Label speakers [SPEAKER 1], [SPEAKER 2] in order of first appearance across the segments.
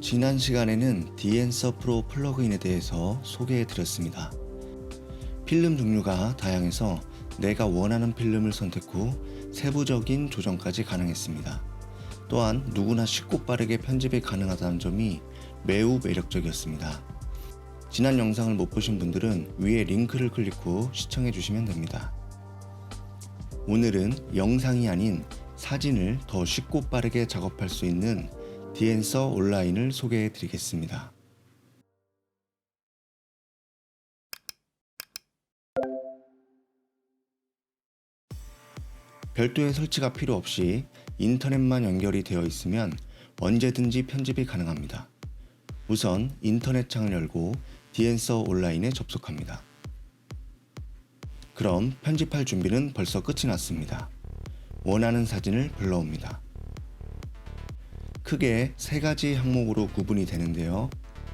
[SPEAKER 1] 지난 시간에는 디앤서 프로 플러그인에 대해서 소개해 드렸습니다. 필름 종류가 다양해서 내가 원하는 필름을 선택 후 세부적인 조정까지 가능했습니다. 또한 누구나 쉽고 빠르게 편집이 가능하다는 점이 매우 매력적이었습니다. 지난 영상을 못 보신 분들은 위에 링크를 클릭 후 시청해 주시면 됩니다. 오늘은 영상이 아닌 사진을 더 쉽고 빠르게 작업할 수 있는 디앤서 온라인을 소개해 드리겠습니다. 별도의 설치가 필요 없이 인터넷만 연결이 되어 있으면 언제든지 편집이 가능합니다. 우선 인터넷 창을 열고 디앤서 온라인에 접속합니다. 그럼 편집할 준비는 벌써 끝이 났습니다. 원하는 사진을 불러옵니다. 크게 세 가지 항목으로 구분이 되는데요.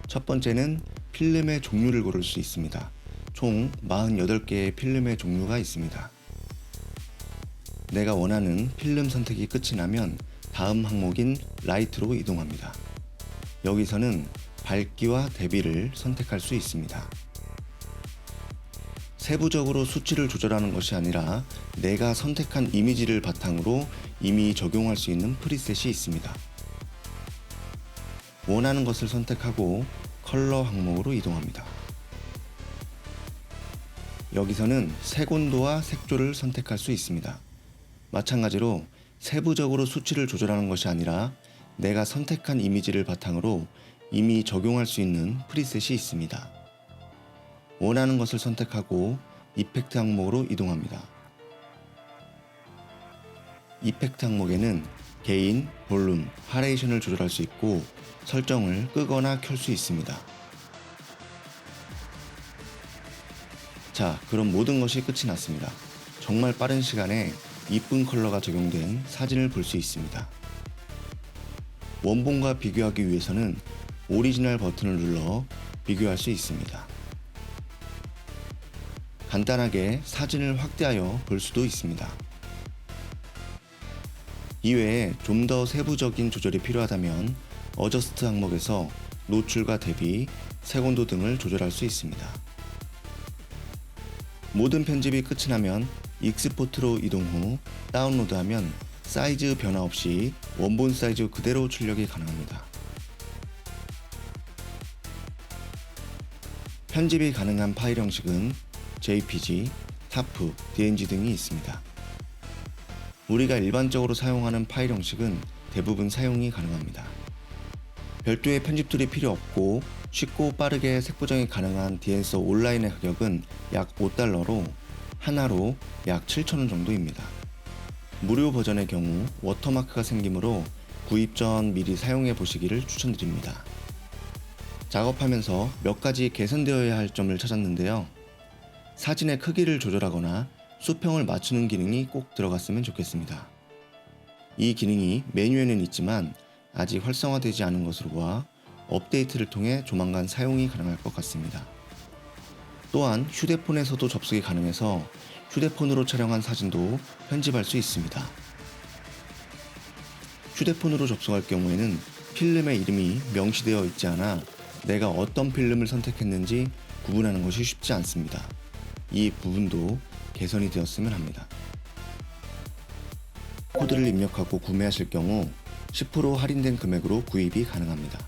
[SPEAKER 1] 첫 번째는 필름의 종류를 고를 수 있습니다. 총 48개의 필름의 종류가 있습니다. 내가 원하는 필름 선택이 끝이 나면 다음 항목인 라이트로 이동합니다. 여기서는 밝기와 대비를 선택할 수 있습니다. 세부적으로 수치를 조절하는 것이 아니라 내가 선택한 이미지를 바탕으로 이미 적용할 수 있는 프리셋이 있습니다. 원하는 것을 선택하고 컬러 항목으로 이동합니다. 여기서는 색온도와 색조를 선택할 수 있습니다. 마찬가지로 세부적으로 수치를 조절하는 것이 아니라 내가 선택한 이미지를 바탕으로 이미 적용할 수 있는 프리셋이 있습니다. 원하는 것을 선택하고 이펙트 항목으로 이동합니다. 이펙트 항목에는 게인, 볼륨, 하레이션을 조절할 수 있고 설정을 끄거나 켤 수 있습니다. 자, 그럼 모든 것이 끝이 났습니다. 정말 빠른 시간에 이쁜 컬러가 적용된 사진을 볼 수 있습니다. 원본과 비교하기 위해서는 오리지널 버튼을 눌러 비교할 수 있습니다. 간단하게 사진을 확대하여 볼 수도 있습니다. 이외에 좀 더 세부적인 조절이 필요하다면 어저스트 항목에서 노출과 대비, 색온도 등을 조절할 수 있습니다. 모든 편집이 끝이 나면 익스포트로 이동 후 다운로드하면 사이즈 변화 없이 원본 사이즈 그대로 출력이 가능합니다. 편집이 가능한 파일 형식은 JPG, TAF, DNG 등이 있습니다. 우리가 일반적으로 사용하는 파일 형식은 대부분 사용이 가능합니다. 별도의 편집 툴이 필요 없고 쉽고 빠르게 색보정이 가능한 디앤서 온라인의 가격은 약 $5로 하나로 약 7,000원 정도입니다. 무료 버전의 경우 워터마크가 생기므로 구입 전 미리 사용해 보시기를 추천드립니다. 작업하면서 몇 가지 개선되어야 할 점을 찾았는데요. 사진의 크기를 조절하거나 수평을 맞추는 기능이 꼭 들어갔으면 좋겠습니다. 이 기능이 메뉴에는 있지만 아직 활성화되지 않은 것으로 보아 업데이트를 통해 조만간 사용이 가능할 것 같습니다. 또한 휴대폰에서도 접속이 가능해서 휴대폰으로 촬영한 사진도 편집할 수 있습니다. 휴대폰으로 접속할 경우에는 필름의 이름이 명시되어 있지 않아 내가 어떤 필름을 선택했는지 구분하는 것이 쉽지 않습니다. 이 부분도 개선이 되었으면 합니다. 코드를 입력하고 구매하실 경우 10% 할인된 금액으로 구입이 가능합니다.